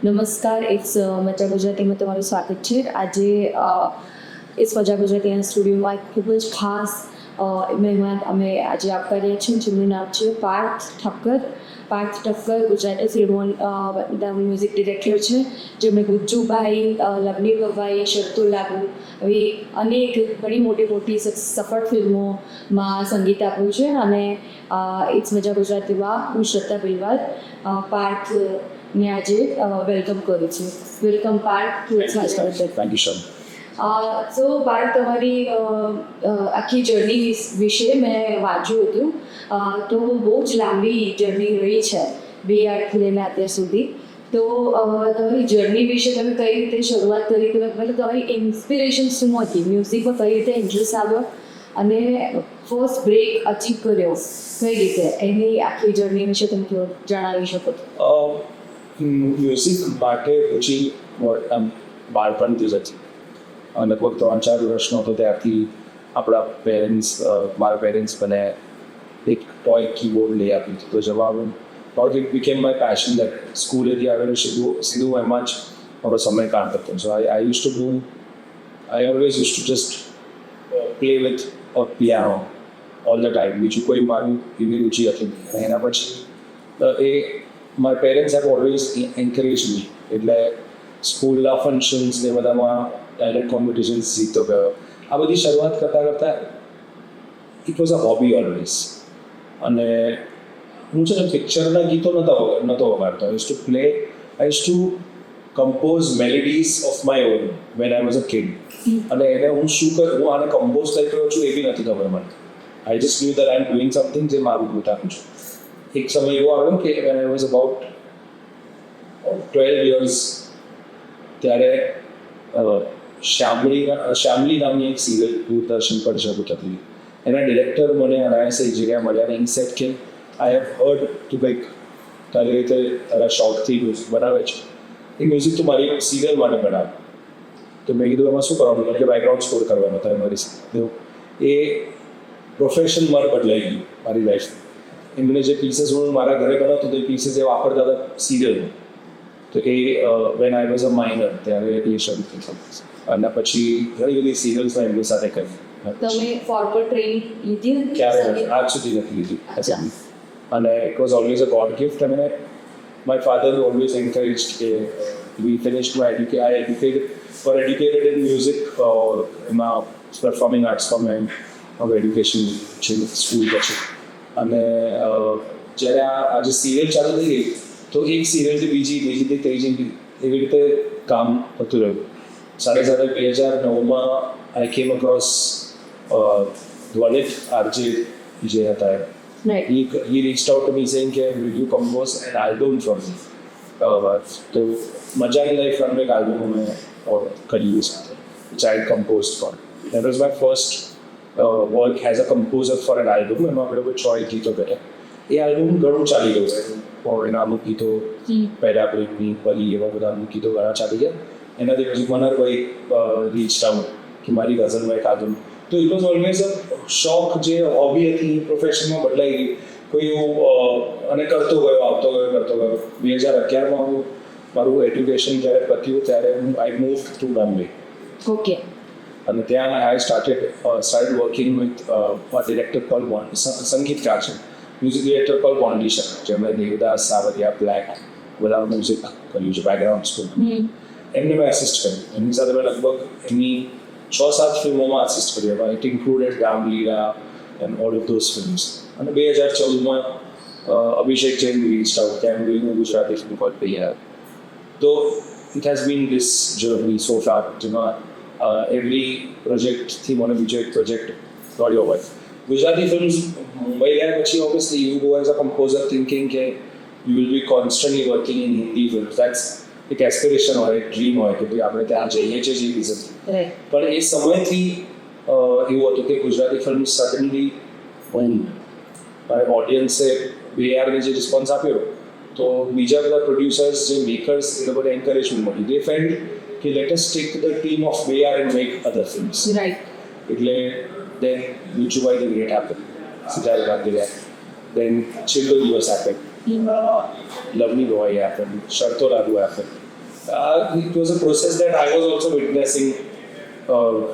નમસ્કાર, ઇટ્સ મજા ગુજરાતીમાં તમારું સ્વાગત છે. આજે ઇટ્સ મજા ગુજરાતીના સ્ટુડિયોમાં એક ખૂબ જ ખાસ મહેમાન અમે આજે આપવા રહ્યા છીએ, જેમનું નામ છે પાર્થ ઠક્કર. પાર્થ ઠક્કર ગુજરાતી ફિલ્મોના મ્યુઝિક ડિરેક્ટર છે, જેમણે ગુજ્જુભાઈ, લવલીભાઈ, શરતો લાગુ એવી અનેક ઘણી મોટી સફળ ફિલ્મોમાં સંગીત આપ્યું છે. અને ઇટ્સ મજા ગુજરાતીમાં હું શ્રદ્ધા બિલવાલ પાર્થને આજે વેલકમ કરું છું. વેલકમ પાર્થ ટુ ઇટ્સ મજા Gujarati. Thank you sir. So Parth, તમારી આખી જર્ની વિશે મેં વાંચ્યું હતું. તો બહુ જ લાંબી જર્ની રહી છે BARથી લઈને અત્યાર સુધી. તો તમારી જર્ની વિશે તમે કઈ રીતે શરૂઆત કરી, મતલબ તમારી ઇન્સ્પિરેશન શું હતી, મ્યુઝિકમાં કઈ રીતે ઇન્ટરેસ્ટ આવ્યો અને ફર્સ્ટ બ્રેક અચીવ કર્યો કઈ રીતે, એની આખી જર્ની વિશે તમે થોડું જણાવી શકો? મ્યુઝિક માટે પછી બાળપણથી જ હતી. લગભગ 3-4 વર્ષનો હતો ત્યારથી આપણા મારા પેરેન્ટ્સ મને એક ટોય કીબોર્ડ લઈ આપ્યું હતું. તો જવાબ it became my passion that સ્કૂલેથી આવેલું સીધું એમાં જ મારો સમય કાઢતો. So I always use to just play with piano all the time. બીજું કોઈ મારું એવી રુચિ હતી. એના પછી my parents have always encourage me. એટલે સ્કૂલના ફંક્શન્સ ને બધામાં ડાયરેક્ટ કોમ્પિટિશન્સ જીતતો ગયો. આ બધી શરૂઆત કરતાં it was a hobby always. અને હું છે ને પિક્ચરના ગીતો નહોતો વગાડતો. I use to compose melodies of my own when I was a kid. અને એને હું આને કમ્પોઝ કરી રહ્યો છું એ બી નથી ખબર મને. I just new that I am doing something જે મારું પોતાનું છે. એક સમય એવો આવ્યો કે van I was about 12 years ત્યારે શ્યામલી નામની એક સિરિયલ દૂરદર્શન પર શરૂ થતી. એના ડિરેક્ટર મને અનાયાસે એક જગ્યાએ મળ્યા અને સેટ કે આઈ હેવ હર્ડ તું કંઈક તારી રીતે તારા શોખથી મ્યુઝિક બનાવે છે, એ મ્યુઝિક તું મારી સિરિયલ માટે બનાવે. તો મેં કીધું એમાં શું કરવાનું? મને કે બેકગ્રાઉન્ડ સ્કોર કરવાનો તારે મારી સાથે. એ પ્રોફેશન મારે બદલાઈ ગયું મારી લાઈફ. એમને જે પીસીસ હું મારા ઘરે બનાવતો તો એ પીસીસ એ વાપરતા હતા સિરિયલમાં. તો એ when I was a minor ત્યારે એ શરૂ થયું. અને પછી ઘણી બધી સિરિયલ્સમાં એમની સાથે કરી. તમે ફોર્મલ ટ્રેનિંગ લીધી હતી? ક્યારે આજ સુધી નથી લીધી. અને it was always a god gift. અને માય ફાધર ઓલવેઝ એન્કરેજ કે we finished my educated in music. એમાં પરફોર્મિંગ આર્ટ્સમાં મેં હવે એડ્યુકેશન છે સ્કૂલ પછી. અને જ્યારે આ જે સિરિયલ ચાલુ થઈ ગઈ તો એક સિરિયલથી બીજી ત્રીજી એવી રીતે કામ થતું રહ્યું. સાથે 2009માં આઈ કેમ અક્રોસ ધ્વનિત આરજે જે હતા. he reached out to me saying કે will you compose an album from me. તો મજાની લાઈફ નામનું એક આલ્બમ અમે કર્યું સાથે, which I had composed for. That was my first work as a composer for an album. એમાં આપણે કોઈ 6 ગીતો કર્યા. એ આલ્બમ ઘણું ચાલી ગયું. એના અમુક ગીતો પેડા પ્રેમની પલી એવા બધા અમુક ગીતો ઘણા ચાલી ગયા. એનાથી પછી મનહરભાઈ રીચ આઉટ કે મારી ગઝલમાં એક આલ્બમ. તો ઇટ વોઝ ઓલવેઝ અ શોખ જે હોબી હતી પ્રોફેશનમાં બદલાઈ ગઈ. કોઈ એવું અને કરતો ગયો. 2011માં હું મારું એડ્યુકેશન જ્યારે પત્યું ત્યારે I move to Bombay. Okay. અને ત્યાં I started working with director call સંગીતકાર છે, મ્યુઝિક ડિરેક્ટર કોલ બોન્ડી, જેમણે દેવદાસ, સાવરિયા, બ્લેક બધા મ્યુઝિક કર્યું છે, બેકગ્રાઉન્ડ સ્કોર. એમને મેં અસિસ્ટ કર્યું. એમની સાથે મેં લગભગ એમની 6-7 ફિલ્મોમાં અસિસ્ટ કર્યું. It included Ramlila and all of those films. અને 2014માં અભિષેક જૈન રીચ્ડ આઉટ કેમ doing Gujarati film call PAR. તો it has been this journey so far, જેમાં એવરી પ્રોજેક્ટથી મને બીજો એક પ્રોજેક્ટ દોડ્યો હોય. ગુજરાતી ફિલ્મ્સ મુંબઈ ગયા પછી obviously you go as a composer thinking કે you will be constantly working in Hindi films. That's એક એસ્પિરેશન હોય, એક ડ્રીમ હોય કે ભાઈ આપણે ત્યાં જઈએ છીએ જે રીઝન. પણ એ સમયથી એવું હતું કે ગુજરાતી ફિલ્મ સડનલી ઓડિયન્સે BARને જે રિસ્પોન્સ આપ્યો તો બીજા બધા પ્રોડ્યુસર્સ જે મેકર્સ એ લોકોને એન્કરેજમેન્ટ મળ્યું. દે ફેલ્ડ કે let us take the team of BAR and make other films. એટલે then Vichubai the Great happened, Siddharth Gandhi happened, then Chillu Divas happened, Lovely Boy happened, Sharto Raghu happened. It was a process that I was also witnessing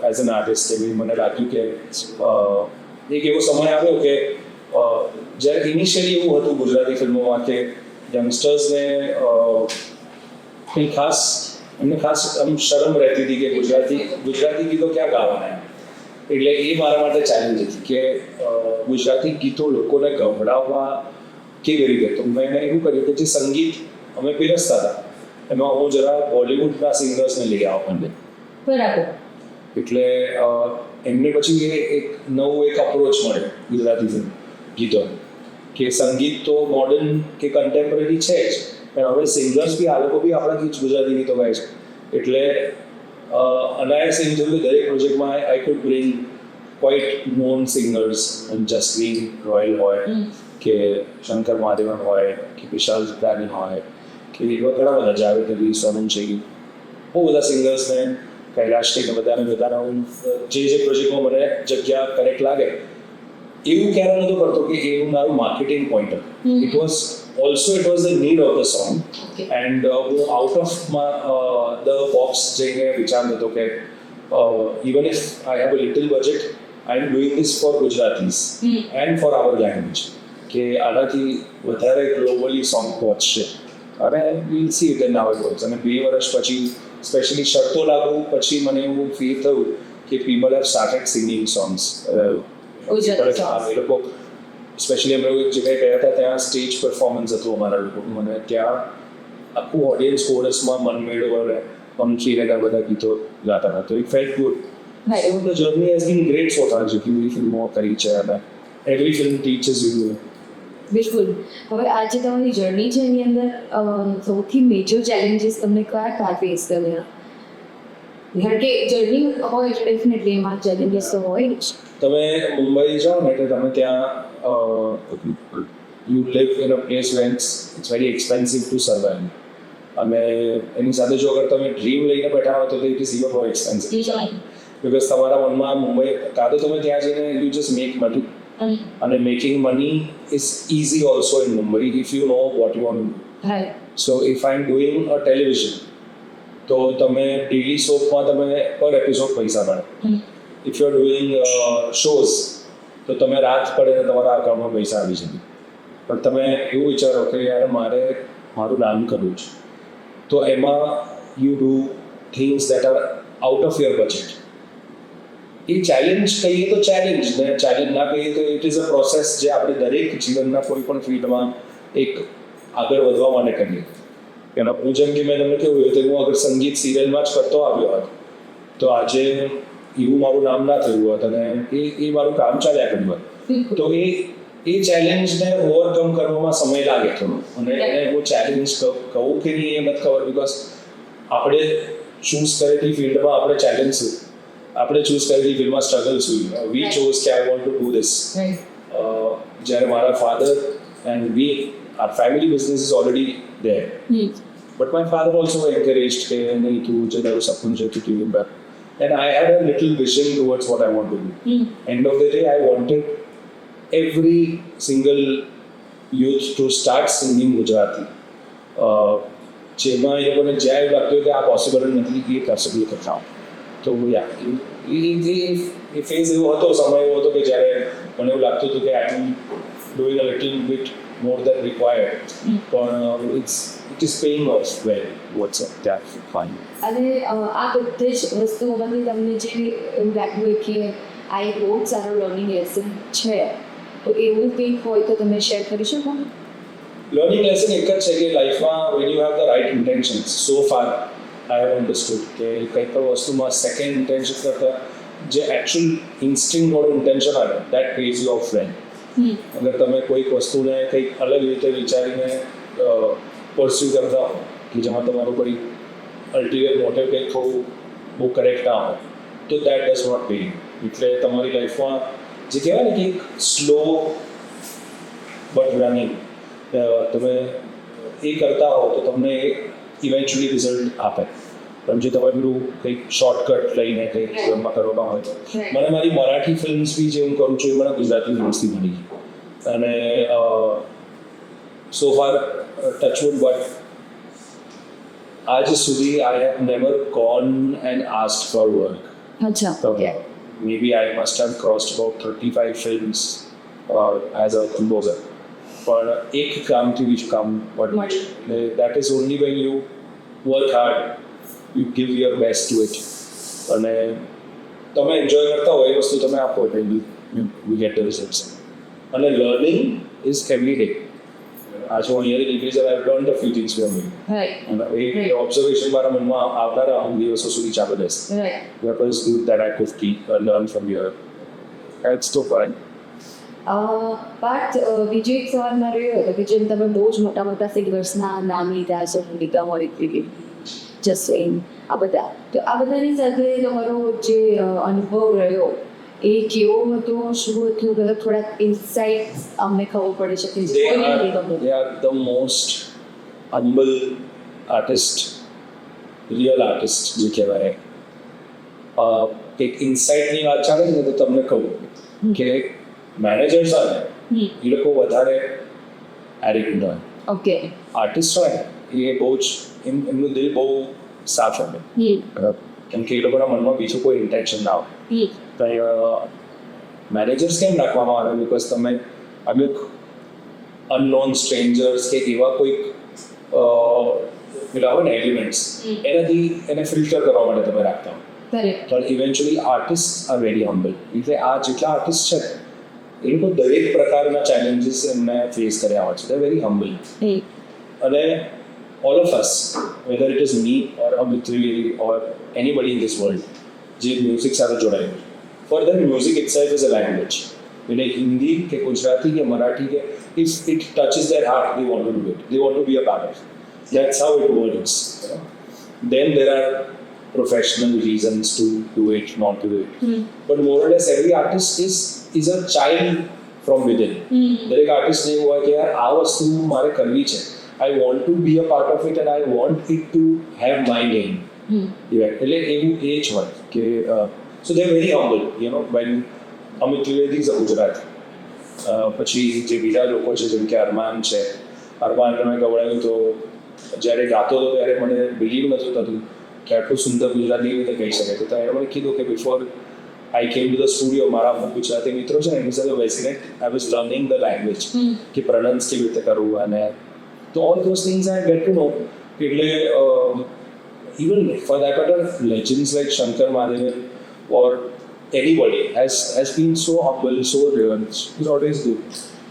as an artist. મને લાગ્યું કે એક એવો સમય આવ્યો કે જ્યારે ઇનિશિયલી એવું હતું ગુજરાતી ફિલ્મોમાં કે યંગસ્ટર્સને કંઈ ખાસ એમને ખાસ આમ શરમ રહેતી હતી કે ગુજરાતી ગીતો ક્યાં ગાવાના એટલે એ મારા માટે ચેલેન્જ હતી કે ગુજરાતી ગીતો લોકોને ગવડાવવા કેવી રીતે તો મેં એવું કર્યું કે જે સંગીત અમે પીરસતા હતા એમાં હું જરા બોલિવૂડના સિંગર્સને લઈ આવો મને બરાબર. એટલે એમને પછી એક નવું એક અપ્રોચ મળે ગુજરાતી ફિલ્મ ગીતો કે સંગીત તો મોડર્ન કે કન્ટેમ્પરરી છે જ પણ હવે સિંગર્સ બી આ લોકો બી આપણા ગીત ગુજરાતી ગીતો ગાય છે એટલે અનાયાસ એમ થયું કે દરેક પ્રોજેક્ટમાં I could bring quite non singers Jasleen royal હોય કે શંકર મહાદેવન હોય કે વિશાલ જુદાની હોય કે એવા ઘણા બધા જાવેદ અલી સોનમ શેખી બહુ બધા સિંગર્સને કૈલાશ કે બધાને હું જે પ્રોજેક્ટમાં મને જગ્યા કરેક્ટ લાગે એવું ક્યારે નહોતો કરતો કે એવું મારું marketing point it was the need of the song and હું આઉટ ઓફ ધ બોક્સ જઈને વિચારતો હતો કે even if I have a little budget I am doing this for Gujaratis and for our language કે આનાથી વધારે ગ્લોબલી સોંગ પહોંચશે અને will see it and now it works અને 2 વર્ષ પછી સ્પેશિયલી શરતો લાગુ પછી મને એવું ફીલ થયું કે people have started singing songs એ લોકો સ્પેશિયલી અમે એક જગ્યાએ ગયા હતા ત્યાં સ્ટેજ પરફોર્મન્સ હતું અમારા લોકોનું મને ત્યાં આખું ઓડિયન્સ કોરસમાં મન મેળવો પંખી ને બધા ગીતો ગાતા હતા તો it felt good the journey has been great so far જેટલી બધી ફિલ્મો કરી છે અને એવરી ફિલ્મ ટીચર્સ યુ બિલકુલ. હવે આજે તમારી જર્ની છે એની અંદર સૌથી મેજર ચેલેન્જીસ તમને કયા ફેસ કર્યા? કારણ કે જર્ની હોય એટલે ડેફિનેટલી એમાં ચેલેન્જીસ તો હોય જ. તમે મુંબઈ જાઓ ને એટલે તમે ત્યાં you live in a place where it's very expensive to survive અને એની સાથે જો અગર તમે ડ્રીમ લઈને બેઠા હો તો it is even more expensive because તમારા મનમાં મુંબઈ કાં તો તમે ત્યાં જઈને યુ જસ્ટ મેક મની અને making money is easy also in Mumbai if you know what you want so if I am doing a television તો તમે ટીવી શોમાં તમે પર એપિસોડ પૈસા મળે if you are doing shows તો તમે રાત પડે ને તમારા અકાઉન્ટમાં પૈસા આવી શકે પણ તમે એવું વિચારો કે યાર મારે મારું નામ કરવું છે તો એમાં you do things that R out of your budget A challenge કહીએ તો ચેલેન્જ ને ચેલેન્જ ના કહીએ તો ઇટ ઇઝ અ પ્રોસેસ જે આપણે દરેક જીવનના કોઈ પણ ફિલ્ડમાં એક આગળ વધવા માટે કરીએ એના હું જેમ કે મેં તમને કેવું હતું હું અગર સંગીત સિરિયલમાં જ કરતો આવ્યો હોત તો આજે એવું મારું નામ ના થયું હોત અને એ મારું કામ ચાલ્યા કર્યું હોત તો એ ચેલેન્જને ઓવરકમ કરવામાં સમય લાગે થોડો અને એને હું ચેલેન્જ કહું કે નહીં એ નથી ખબર બિકોઝ આપણે ચૂઝ કરેલી ફિલ્ડમાં આપણે ચેલેન્જ આપણે ચૂઝ કરેલી ફિલ્ડમાં સ્ટ્રગલ શું વી ચોઝ કે આઈ વોન્ટ ટુ ડુ ધીસ જ્યારે મારા father and we are family business is already there. But my father also encouraged કે નહીં તું જે તારું સપનું છે તું ટીવી પર and I had a little vision towards what I want to do. End of the day I wanted every single youth to start singing Gujarati. જેમાં એ લોકોને જ્યાં એવું લાગતું હોય કે આ પોસિબલ નથી એ કરશે એ કરતા તો યા એ ફેઝ એવો હતો સમય એવો હતો કે જ્યારે મને એવું લાગતું હતું કે I am doing a little bit more than required. But it is paying off well. What's up? That's fine. અને આ બધી જ વસ્તુઓમાંથી તમને જે એવું લાગ્યું હોય કે આ એક બહુ જ સારો લર્નિંગ લેસન છે તો એવું કંઈક હોય તો તમે શેર કરી શકો? લર્નિંગ લેસન એક જ છે કે લાઈફમાં when you have the right intentions so far I have understood કે કંઈ પણ વસ્તુમાં સેકન્ડ ઇન્ટેન્શન કરતાં જે એકચ્યુઅલ ઇન્સ્ટિંક્ટવાળું ઇન્ટેન્શન આવે that pays you off well અગર તમે કોઈક વસ્તુને કંઈક અલગ રીતે વિચારીને પરસ્યુ કરતા હો કે જેમાં તમારું કોઈ અલ્ટિમેટ મોટિવ કંઈક થોડું બહુ કરેક્ટ ના હોય તો દેટ ડઝ નોટ પે એટલે તમારી લાઈફમાં જે કહેવાય ને કે એક સ્લો બટ રનિંગ તમે એ કરતા હો તો તમને ઇવેન્ચ્યુઅલી રિઝલ્ટ આપે પણ જે તમે પેલું કંઈક શોર્ટકટ લઈને કંઈક ફિલ્મમાં કરવાના હોય તો મને મારી મરાઠી ફિલ્મ્સ બી જે હું કરું છું એ મને ગુજરાતી ફિલ્મ્સથી મળી અને સો ફાર ટચવુડ બટ આજ સુધી I have never gone and asked for work. અચ્છા So okay maybe I must have crossed about 35 films as a composer. પણ એક કામથી બીજું કામ મળી. That is only when you work hard, you give your best two it, અને તમે enjoy કરતા હોય એ વસ્તુ તમે આપો એટલે યુ ગેટ ધ રિઝલ્ટ્સ. અને લર્નિંગ ઇઝ એવરી ડે. આજે હું અહીંયા નીકળી જાય I learn the few things from you, right અને એ ઓબ્ઝર્વેશન મારા મનમાં આવનારા અમુક દિવસો સુધી ચાલુ રહેશે. Right What was good that I could learn from you? That's so fun. Parth બીજો એક સવાલ મારો એ હતો કે જેમ તમે બહુ જ મોટા મોટા સિંગર્સના નામ લીધા છે, નિગમ હોય, જસવીન, આ બધા, તો આ બધાની સાથે તમારો જે અનુભવ રહ્યો એ કેવો હતો, શું હતું, મતલબ થોડાક ઇન્સાઇટ અમને ખબર પડી શકે છે. They are the most humble artist, real artist જે કહેવાય. એક ઇન્સાઇટની વાત ચાલે ને તો તમને કહું કે મેનેજર્સ હોય ને એ લોકો વધારે એરિગન્ટ હોય, ઓકે આર્ટિસ્ટ હોય ને એ બહુ જ એમનું દિલ બહુ સાફ હોય, કેમ કે એ લોકોના મનમાં બીજું કોઈ ઇન્ટેન્શન ના હોય. તો મેનેજર્સ કેમ રાખવામાં આવે? બિકોઝ તમે અમુક અનનોન સ્ટ્રેન્જર્સ કે એવા કોઈક પેલા હોય ને એલિમેન્ટ્સ, એનાથી એને ફિલ્ટર કરવા માટે તમે રાખતા હો. પણ eventually artist are very humble. એટલે આ જેટલા આર્ટિસ્ટ છે એ લોકો દરેક પ્રકારના ચેલેન્જીસ એમને ફેસ કર્યા હોય છે. દે વેરી હમ્બલ. અને all of us, whether it is me or Amit Trivedi or anybody in this world, જે મ્યુઝિક સાથે જોડાયેલું છે, for them music itself is a language. એટલે હિન્દી કે ગુજરાતી કે મરાઠી કે if it touches their heart, they want to do it. They want to be a part of it. That's how it works. Then there are professional reasons to do it, not to do it. But more or less every artist is a child from within. દરેક આર્ટિસ્ટને એવું હોય કે યાર આ વસ્તુ મારે કરવી છે. I want to be a part of it and I want it to have my name. એટલે એવું એ જ હોય કે so they're very humble, you know, when Amit Trivedi is a Gujarati. પછી જે બીજા લોકો છે જેમ કે અરમાન છે, અરમાનને મેં ગવડાવ્યું તો જ્યારે ગાતો હતો ત્યારે મને બિલીવ નહોતું થતું કે આટલું સુંદર ગુજરાતી રીતે કહી શકે. તો એણે મને કીધું કે before I came to the studio મારા અમુક ગુજરાતી મિત્રો છે ને એમની સાથે બેસીને I was learning the language, કે પ્રનન્સ કેવી રીતે કરવું, અને તો all those things I get to know. એટલે even for that matter legends like Shankar Mahadevan or anybody has been so humble, so reverent. We always do.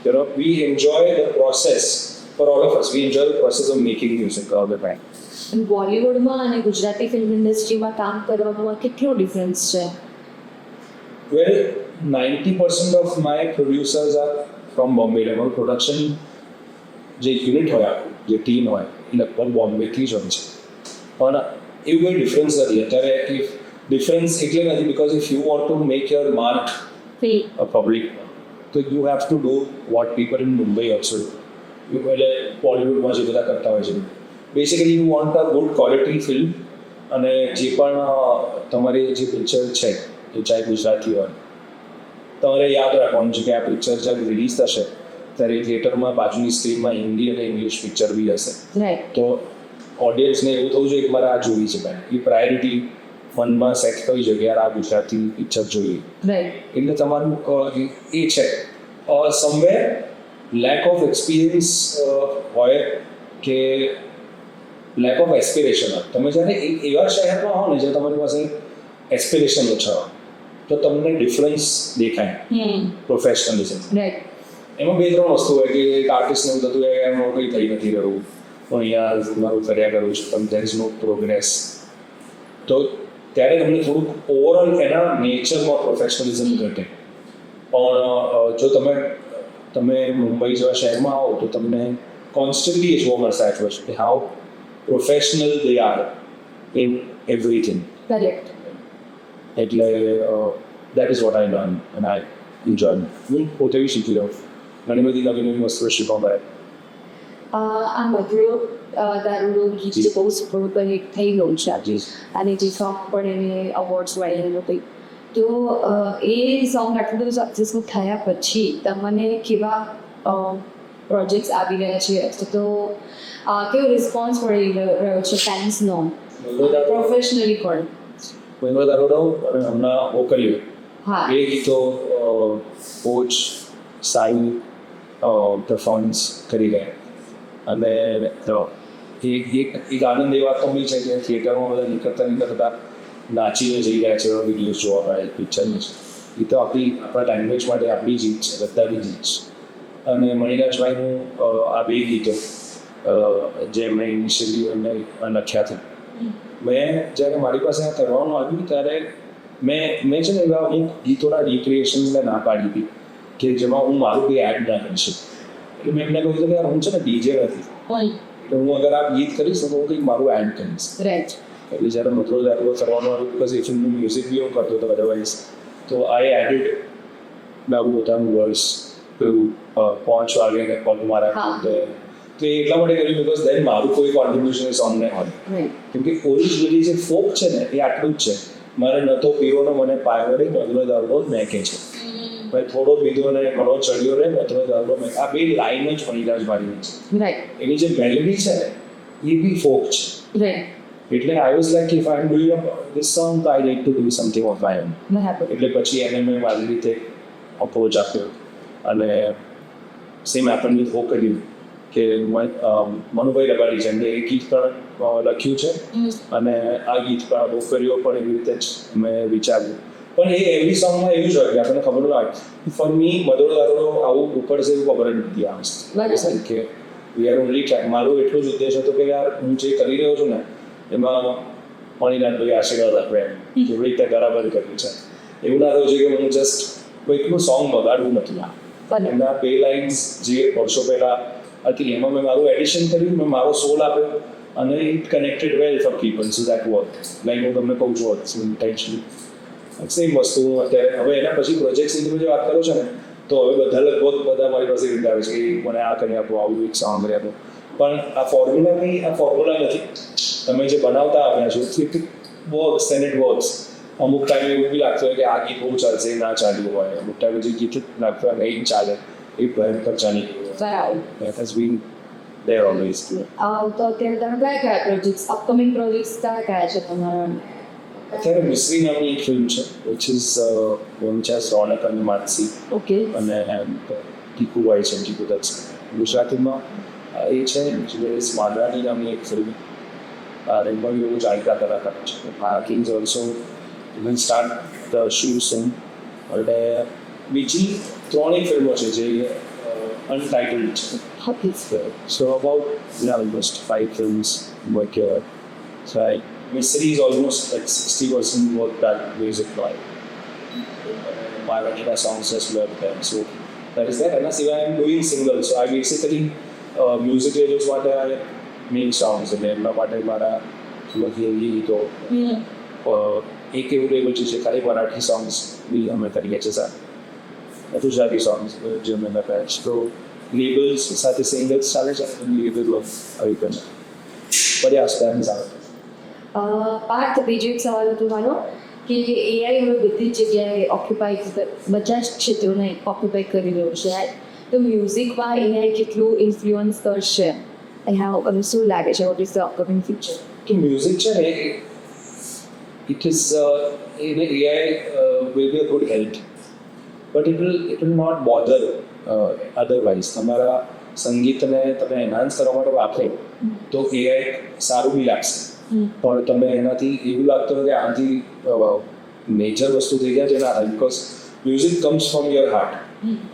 You know, we enjoy the process. For all of us, we enjoy the process of making music all the time. બોલિવૂડમાં અને Gujarati film ઇન્ડસ્ટ્રીમાં કામ કરવામાં કેટલો difference છે? Well, 90% of my producers are from Bombay. Level production જે unit હોય, જે ટીમ હોય એ લગભગ બોમ્બેથી જ હોય છે. પણ એવું કોઈ ડિફરન્સ નથી અત્યારે. ઇફ ડિફરન્સ એટલે નથી because if you want to make your mark public, તો you have to do what people in Mumbai also do. એટલે બોલિવૂડમાં જે બધા કરતા હોય છે, basically you want a good quality film, અને જે પણ તમારી જે પિક્ચર છે એ ચાહે ગુજરાતી હોય, તમારે યાદ રાખવાનું છે કે આ પિક્ચર જ્યારે રિલીઝ થશે ત્યારે થિયેટરમાં બાજુની સ્ક્રીનમાં હિન્દી અને ઇંગ્લિશ પિક્ચર બી હશે. તો ઓડિયન્સને એવું થવું જોઈએ કે મારે આ જોવી છે ભાઈ, એ પ્રાયોરિટી મનમાં સેટ થવી જોઈએ કે યાર આ ગુજરાતી પિક્ચર જોઈએ. એટલે તમારું એ છે. સમવેર લેક ઓફ એક્સપિરિયન્સ હોય કે લેક ઓફ એસ્પિરેશન હોય. તમે જ્યારે એવા શહેરમાં હો ને જ્યાં તમારી પાસે એસ્પિરેશન ઓછા હોય તો તમને ડિફરન્સ દેખાય પ્રોફેશનલિઝમ. એમાં બે ત્રણ વસ્તુ હોય કે એક આર્ટિસ્ટને એવું થતું હોય કે એમાં કંઈ થઈ નથી રહ્યું, હું અહીંયા મારું કર્યા કરું છું, પણ દેર ઇઝ નો પ્રોગ્રેસ. તો ત્યારે તમને થોડુંક ઓવરઓલ એના નેચરમાં પ્રોફેશનલિઝમ ઘટે. પણ જો તમે મુંબઈ જેવા શહેરમાં આવો તો તમને કોન્સ્ટન્ટલી એ જોવા મળશે આ વસ્તુ કે how professional they are in everything. એટલે that is what I learn and I enjoy. હું પોતે બી શીખી રહ્યો ઘણી બધી નવી નવી વસ્તુઓ શીખવા મળે. આ મધુરો દારૂનો ગીત જે બહુ સુપર હિટ થઈ ગયું છે આજે, અને જે સોંગ પણ એને અવોર્ડ્સ વાળેલું હતું, તો એ સોંગ આટલું બધું સક્સેસફુલ થયા પછી તમને કેવા પ્રોજેક્ટ્સ આવી રહ્યા છે તો કેવો રિસ્પોન્સ મળી રહ્યો છે ફેન્સનો પ્રોફેશનલી પણ? મહિનો દારોડો અને હમણાં ઓકલ્યો હા એ ગીતો કોચ સાઈ પરફોર્મન્સ કરી રહ્યા અને એક આનંદ એ વાતનો બી છે કે થિયેટરમાં બધા નીકળતા નાચીને જઈ રહ્યા છે એવા વિડીયો જોવા મળે પિક્ચરની એ તો આપણા લેંગ્વેજ માટે આપણી જીત છે બધાની જીત છે અને મણિરાજભાઈનું આ બે ગીતો જે મેં ઇનિશિયલી એમને લખ્યા હતા મેં જ્યારે મારી પાસે આ કરવાનું આવ્યું ત્યારે મેં છે ને એવા અમુક ગીતોના રિક્રિએશનને ના પાડી હતી કે જેમાં હું મારું કંઈ એડ ના કરી શકું એટલે મેં એમને કહ્યું હતું કે યાર હું છે ને ડીજે નથી એટલે હું અગર આ ગીત કરીશ તો હું કંઈક મારું એડ કરીશ રાઈટ એટલે જ્યારે મથુરો દારૂ કરવાનું આવ્યું બિકોઝ એ ફિલ્મનું મ્યુઝિક બી હું કરતો હતો અદરવાઇઝ તો આઈ એડિડ મારું પોતાનું વોઇસ પેલું 5 વાગે કે પગ મારા તો એ એટલા માટે કર્યું બિકોઝ દેન મારું કોઈ કોન્ટ્રીબ્યુશન એ સોંગને હોય કેમ કે ઓરિજિનલી જે ફોક છે ને એ આટલું જ છે મારે ન તો પીવાનો મને પાયો રે મધુરો દારૂ મેકે છે ભાઈ થોડો બીધો ને ઘણો ચડ્યો રે મધુરો દારૂ મેં આ બે લાઈન જ મણિરાજભાઈની છે રાઈટ એની જે મેલેડી છે ને એ બી ફોક છે રાઈટ એટલે I was like if I am doing this song I need to do something of my on બરાબર એટલે પછી એને મેં મારી રીતે અપ્રોચ આપ્યો અને સેમ હેપન વિથ ઓકલ્યું કે મનુભાઈ રબારી છે એમને એ ગીત પણ લખ્યું છે અને આ ગીત પણ ઓકલ્યો પણ એવી રીતે જ મેં વિચાર્યું પણ એ એવરી સોંગમાં એવું જ હોય કે આપણને ખબર ન હોય ફોર મી મધુરો દારૂનો આવું ઉપરશે એવું ખબર જ નથી આ વસ્તુ કે વી આર ઓનલી ટ્રાય મારું એટલું જ ઉદ્દેશ હતો કે યાર હું જે કરી રહ્યો છું ને એમાં મણિનાથભાઈ આશીર્વાદ આપે કેવી રીતે બરાબર કર્યું છે એવું ના થયું છે કે હું જસ્ટ કોઈકનું સોંગ બગાડવું નથી એમના બે લાઇન્સ જે વર્ષો પહેલાં હતી એમાં મેં મારું એડિશન કર્યું મેં મારો સોલ આપ્યો અને it connected well for people so that work like હું તમને કહું છું ઇન્ટેન્શનલી સેમ વસ્તુ હું અત્યારે હવે એના પછી પ્રોજેક્ટ્સની તમે જે વાત કરો છો ને તો હવે બધા મારી પાસે રીત આવે છે કે મને આ કરી આપો આવું એક સોંગ કરી આપો પણ આ ફોર્મ્યુલા નથી તમે જે બનાવતા આવ્યા છો it works and it works અમુક ટાઈમે એવું બી લાગતું હોય કે આ ગીત બહુ ચાલશે ના ચાલ્યું હોય અમુક ટાઈમે જે ગીત લાગતું હોય નહીં ચાલે એ ભયંકર ચાલી ગયું that has been there always. તો અત્યારે તમે કયા પ્રોજેક્ટ્સ અપકમિંગ પ્રોજેક્ટ્સ કયા છે તમારા? અત્યારે મિસ્રી નામની એક ફિલ્મ છે which is રોનક અને માનસી ઓકે અને ટીકુભાઈ છે ટીકુ દત્ત ગુજરાતીમાં એ છે જે માંડરાની નામની એક ફિલ્મ એમાં બી બહુ જાણીતા કલાકાર છે kings also even start the shoe sing એટલે બીજી ત્રણેય ફિલ્મો છે જે અનટાઇટલ્ડ છે so about almost 5 films work here so Misri is almost like 60% work that music live my Vanilla songs as well there so that is that and I'm doing singles so I basically music videos માટે I make songs અને એમના માટે મારા લખી તો એક એવું level છે ખાલી મરાઠી સોંગ્સ બી અમે કરીએ છીએ સર ગુજરાતી સોંગ્સ જે અમે લખાય છે તો લેબલ્સ સાથે સિંગલ્સ ચાલે છે લેબલ આવી કરીને પ્રયાસ ટાઈમ આવે પાર્થ બીજો એક સવાલ હતો મારો કે એઆઈ હવે બધી જ જગ્યાએ ઓક્યુપાય બધા જ ક્ષેત્રોને ઓક્યુપાય કરી રહ્યું છે તો મ્યુઝિકમાં એઆઈ કેટલું ઇન્ફ્લુઅન્સ કરશે અહીંયા શું લાગે છે what is the upcoming future? કે મ્યુઝિક છે ને it is AI will be a good help but it will not bother otherwise તમારા સંગીતને તમે એન્હાન્સ કરવા માટે વાપરો તો AI સારું બી લાગશે પણ તમે એનાથી એવું લાગતું કે આનાથી મેજર વસ્તુ થઈ ગયા છે ના થાય because music comes from your heart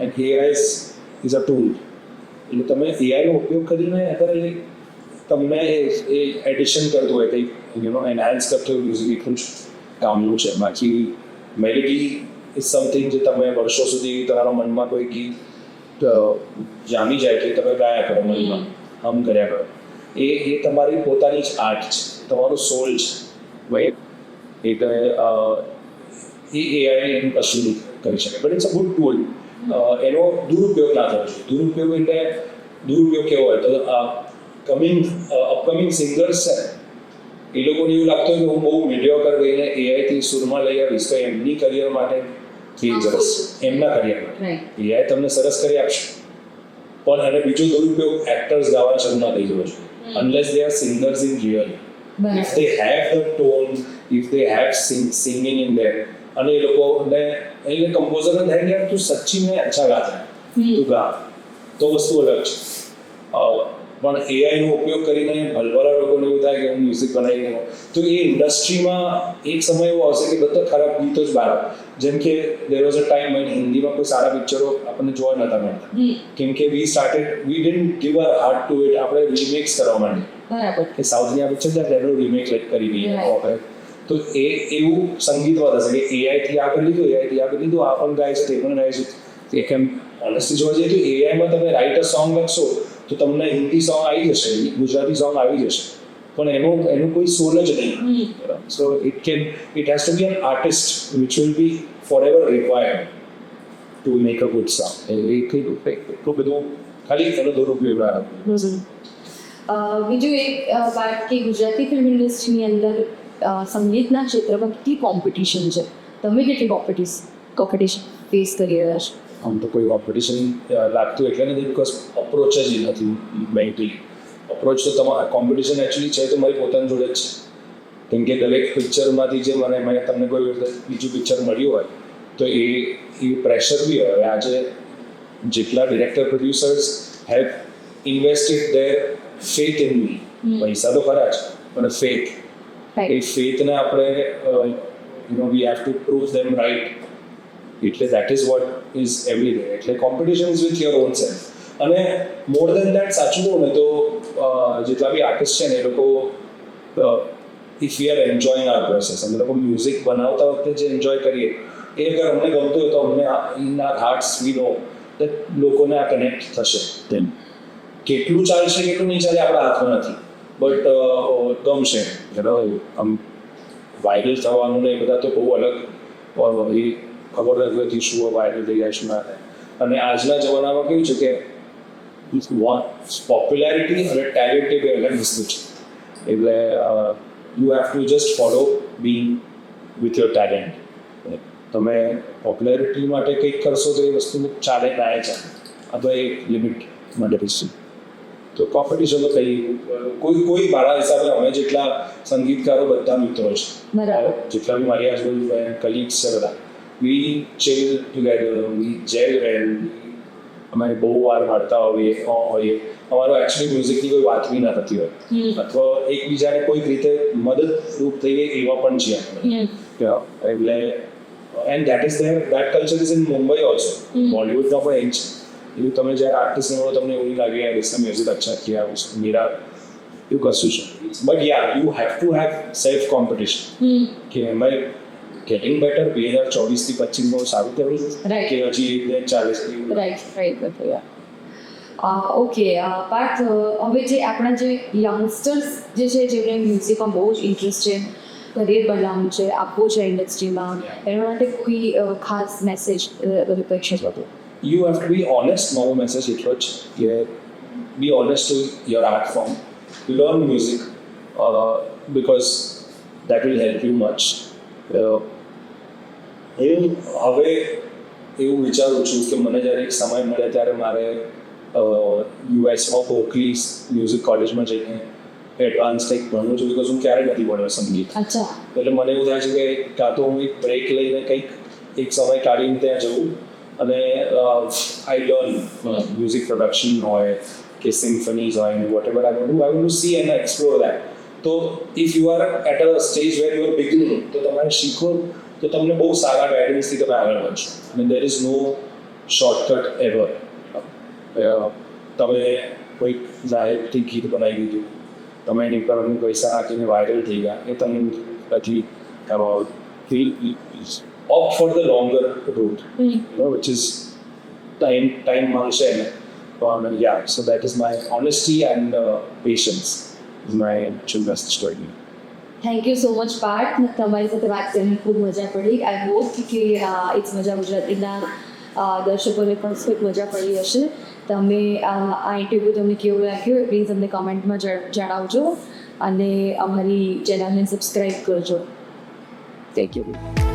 and AI is a tool એટલે તમે એઆઈનો ઉપયોગ કરીને અગર તમને એ એડિશન કરતું હોય કંઈક એનહાન્સ કરતું હોય મ્યુઝિક એટલું જ કામનું છે બાકી મેલેડી ઇઝ સમથિંગ જે તમે વર્ષો સુધી તમારા મનમાં કોઈ ગીત જામી જાય કે તમે ગાયા કરો મનમાં હમ કર્યા કરો એ તમારી પોતાની જ આર્ટ છે તમારું સોલ છે ભાઈ એટલે એ એઆઈ એનું કશું નહીં કરી શકે but it's a good tool એનો દુરુપયોગ ના થવો જોઈએ દુરુપયોગ એટલે દુરુપયોગ કેવો હોય તો અપકમિંગ સિંગર્સ છે એ લોકોને એવું લાગતું હોય કે હું બહુ મીડિયોકર ગઈને એઆઈથી સુરમાં લઈ આવીશ તો એમની કરિયર માટે ડેન્જરસ એમના કરિયર માટે એઆઈ તમને સરસ કરી આપશે પણ અને બીજો દુરુપયોગ એક્ટર્સ ગાવા શરૂ ના થઈ જવો જોઈએ unless they are singers in real if they have the tone if they have singing in there અને એ લોકોને એટલે કમ્પોઝરને થાય કે યાર તું સચ્ચી મેં અચ્છા ગાતા તું ગા તો વસ્તુ અલગ છે પણ એઆઈનો ઉપયોગ કરીને ભલભલા લોકોને એવું થાય કે હું મ્યુઝિક બનાવી દઉં તો એ ઇન્ડસ્ટ્રીમાં એક સમય એવો આવશે કે બધા ખરાબ ગીતો જ બહાર આવે જેમ કે there was a time when હિન્દીમાં કોઈ સારા પિક્ચરો આપણને જોવા નહોતા મળતા કેમ કે we didn't give a heart to it આપણે રીમેક્સ કરવા માંડ્યા બરાબર કે સાઉથની આ પિક્ચર છે તેનું રીમેક કરી દઈએ આપણે તો એ એવું સંગીતમાં થશે કે એઆઈથી આ કરી લીધું એઆઈથી આ કરી લીધું આ પણ ગાય છે તે પણ ગાય છે એ કેમ ઓનેસ્ટલી જોવા જઈએ તો એઆઈમાં તમે રાઇટ અ સોંગ લખશો તો તમને હિન્દી સોંગ આવી જશે ગુજરાતી સોંગ આવી જશે પણ એનું કોઈ સોલ જ નહીં so it has to be an artist which will be for ever required to make a good song એટલું બધું ખાલી એનો દુરુપયોગ બીજું એક વાત કે ગુજરાતી ફિલ્મ ઇન્ડસ્ટ્રીની અંદર સંગીતના ક્ષેત્રમાં કેટલી કોમ્પિટિશન છે તમે કેટલી કોમ્પિટિશન ફેસ કરી રહ્યા છો આમ તો કોઈ કોમ્પિટિશન લાગતું એટલે નથી બિકોઝ અપ્રોચ જ નથી મેન્ટલી અપ્રોચ તો તમારા કોમ્પિટિશન એકચ્યુઅલી છે તો મારી પોતાની જોડે જ છે કેમ કે દરેક પિક્ચરમાંથી જે મેં તમને કોઈ બીજું પિક્ચર મળ્યું હોય તો એ પ્રેશર બી હોય આજે જેટલા director producers have invested their faith in me પૈસા તો ખરા જ પણ ફેથ એ ફેથને આપણે we have to prove them right એટલે that is what is every day એટલે competition is with your own self અને મોર દેન દેટ સાચું કહું ને તો જેટલા બી આર્ટિસ્ટ છે ને એ લોકો if we are enjoying our process અમે લોકો મ્યુઝિક બનાવતા વખતે જે એન્જોય કરીએ એ અગર અમને ગમતું હોય તો અમને in our hearts we know that લોકોને આ કનેક્ટ થશે તેમ કેટલું ચાલશે કેટલું નહીં ચાલે આપણા હાથમાં નથી બટ ગમશે આમ વાયરલ થવાનું ને એ બધા તો બહુ અલગ એ ખબર નથી હોતી શું વાયરલ થઈ જાય શું ના થાય અને આજના જમાનામાં કેવું છે કે પોપ્યુલારિટી અને ટેલેન્ટ એ બે અલગ વસ્તુ છે એટલે you have two just follow Bing with your talent તમે પોપ્યુલારિટી માટે કંઈક કરશો તો એ વસ્તુ ચાલે ના ચાલે અથવા એક લિમિટ માટે પછી તો કોમ્પિટિશન તો કંઈ કોઈ મારા હિસાબે અમે જેટલા સંગીતકારો બધા મિત્રો છે જેટલા બી મારી આજુબાજુ કલીગ્સ છે બધા વી ચિલ ટુગેધર વી જેલ વેલ અમે બહુ વાર મળતા હોઈએ અમારો એકચ્યુઅલી મ્યુઝિકની કોઈ વાત બી ના થતી હોય અથવા એકબીજાને કોઈક રીતે મદદરૂપ થઈએ એવા પણ છીએ એટલે and that culture is in Mumbai also બોલિવૂડમાં પણ એ છે એવું તમે જ્યારે આર્ટિસ્ટ મળો તમને એવું નહીં લાગે યાર इसका म्यूजिक अच्छा किया मेरा એવું કશું છે but yeah you have to have self competition કે એમાં ગેટિંગ બેટર 2024 થી 25 સારું થયું કે હજી 40 રાઈટ ઓકે પાર્થ હવે જે આપણા જે યંગસ્ટર્સ જે છે જેમને મ્યુઝિકમાં બહુ જ ઇન્ટરેસ્ટ છે કરિયર બનાવવું છે આપવું છે ઇન્ડસ્ટ્રીમાં એના માટે કોઈ ખાસ મેસેજ અપેક્ષિત હતો You have to be honest. My message is be honest to your art form. Learn music because that will help you much. હવે એવું વિચારું છું કે મને જ્યારે એક સમય મળે ત્યારે મારે યુએસમાં બોકલી મ્યુઝિક કોલેજમાં જઈને એડવાન્સ કંઈક ભણવું છું બિકોઝ હું ક્યારેય નથી ભણ્યો સંગીત એટલે મને એવું થાય છે કે કાં તો હું એક બ્રેક લઈને કંઈક એક સમય કાઢીને ત્યાં જવું અને આઈ લર્ન મ્યુઝિક પ્રોડક્શન હોય કે સિમ્ફનીઝ હોય whatever I want to see and explore that તો if you are at a stage where you are beginning તો તમારે શીખો તો તમને બહુ સારા ગાઈડન્સથી તમે આગળ વધશો અને there is no shortcut ever તમે કોઈક જાહેરથી ગીત બનાવી દીધું તમે એની પર પૈસા નાખીને વાયરલ થઈ ગયા એ તમે પછી opt for the longer route, which is time mangse. Yeah, so that is my honesty and patience is my actual best story. Thank you so much Parth તમારી સાથે વાત કરીને ખૂબ મજા પડી આઈ હોપ કે ઇટ્સ મજા ગુજરાતીના દર્શકોને પણ ખૂબ મજા પડી હશે તમે આ ઇન્ટરવ્યૂ તમને કેવું લાગ્યું પ્લીઝ અમને કમેન્ટમાં જણાવજો અને અમારી ચેનલને સબસ્ક્રાઈબ કરજો થેન્ક યુ